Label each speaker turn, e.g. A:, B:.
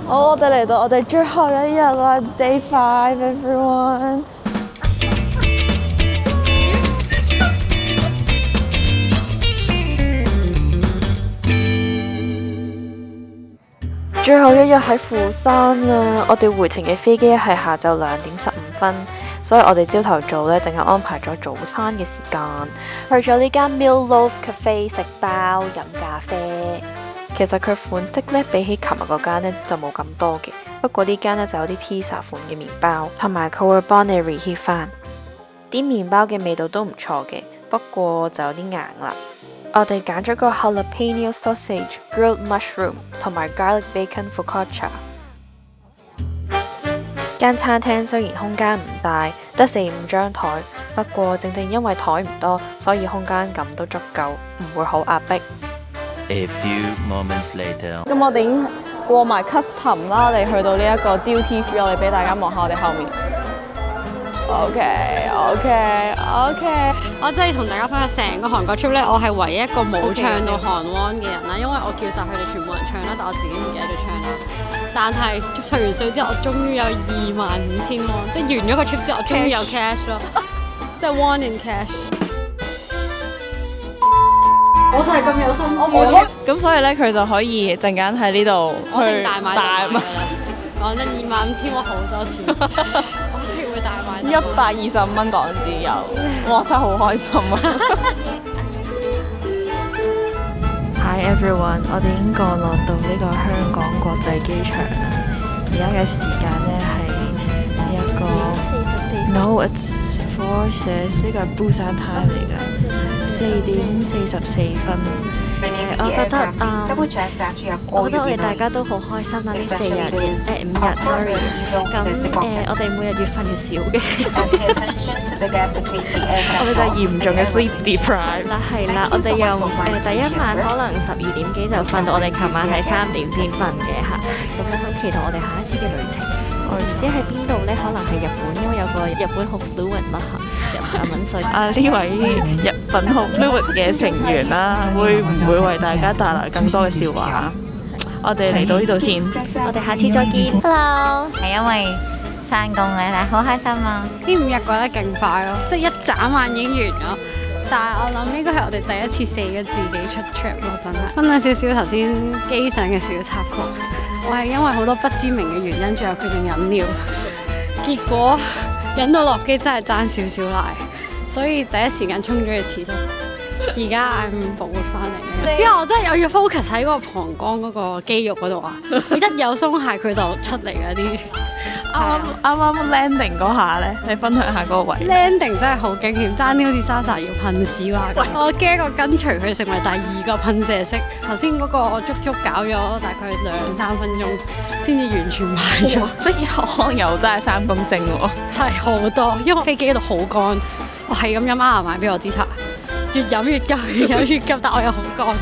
A: 好，我哋嚟到我哋最後一日啦，It's Day 5 everyone。最後一日喺釜山啊！我哋回程嘅飛機係下晝2:15，所以我哋朝頭早呢，淨係安排咗早餐嘅時間，去咗呢間 Mill Loaf Cafe 食包飲咖啡。其實佢款式呢，比起琴日嗰間呢就冇咁多嘅，不過呢間呢就有啲 pizza 款嘅麵包，同埋佢會幫你 reheat 翻。啲麵包嘅味道都唔錯嘅，不過就有啲硬啦。我哋揀咗個 jalapeno sausage grilled mushroom 同埋 garlic bacon focaccia。間餐廳雖然空間唔大，得4-5張台，不過正正因為台唔多，所以空間感都足夠，唔會好壓迫。
B: A few moments later。
A: 咁我哋已經過埋 custom 啦，我哋去到呢一個 duty free， 我哋俾大家望下我哋後面。OK。
C: 我真係同大家分享成個韓國 trip 咧，我係唯一一個冇唱到韓灣嘅人啦，因為我叫晒佢哋全部人唱啦，但我自己唔記得咗唱啦。但係除完稅之後，我終於有25,000 won， 即係完咗個 trip 之後，我終於有 cash 咯，即係 won in cash。我就係咁有心思。
A: 咁所以咧，佢就可以陣間喺呢度
C: 我一定大買㗎啦。講真，25,000 won好多錢，我一定會大買。
A: 125蚊港紙有，哇！真係好開心啊！Hi everyone， 我哋已經降落到呢個香港國際機場啦。而家嘅時間呢係呢一個，No it's 4:00，呢個係 Busan time 嚟㗎，4:44。
D: 我覺得我哋大家都好開心啦！呢5日，sorry。咁我哋每日越瞓越少嘅。
A: 我哋就係嚴重嘅 sleep deprived。
D: 係啦，我哋又第一晚可能12點幾就瞓到，我哋琴晚係3點先瞓嘅嚇。咁樣好期待我哋下一次嘅旅程。我唔知喺邊度呢？可能係日本，因為有個日本好 fluent 啦嚇，日文所以。
A: 呢位日本好 fluent 嘅成員啦，會唔會為大家帶來更多嘅笑話？我哋嚟到呢度先，
D: 我哋下次再見。
E: Hello， 係因為翻工嘅，但係好開心啊！
C: 呢5日過得勁快咯，即係一眨眼已經完咗。但係我諗呢個係我哋第一次4個自己出 trip 咯，真係。分享少少頭先機上嘅小插曲，我係因為好多不知名嘅原因，最後決定飲料，結果飲到落機真係爭少少奶，所以第一時間衝咗去廁所。而家嗌5步會翻嚟嘅，因為我真係有要 focus 喺嗰個膀胱嗰個肌肉嗰度啊！佢一有鬆懈佢就出嚟嗰啲。
A: 啱 landing 嗰下咧，你分享下嗰個位。
C: landing 真係好驚險，爭啲好似莎要噴屎話咁。我驚我跟隨佢成為第2個噴射式。頭先嗰個我足足搞咗大概2-3分鐘先至完全買咗。
A: 即係可能又真係3公升喎。
C: 係好多，因為飛機度好乾，我係咁飲阿嫲買俾我支茶，越飲越急，越飲越急，但我又好乾。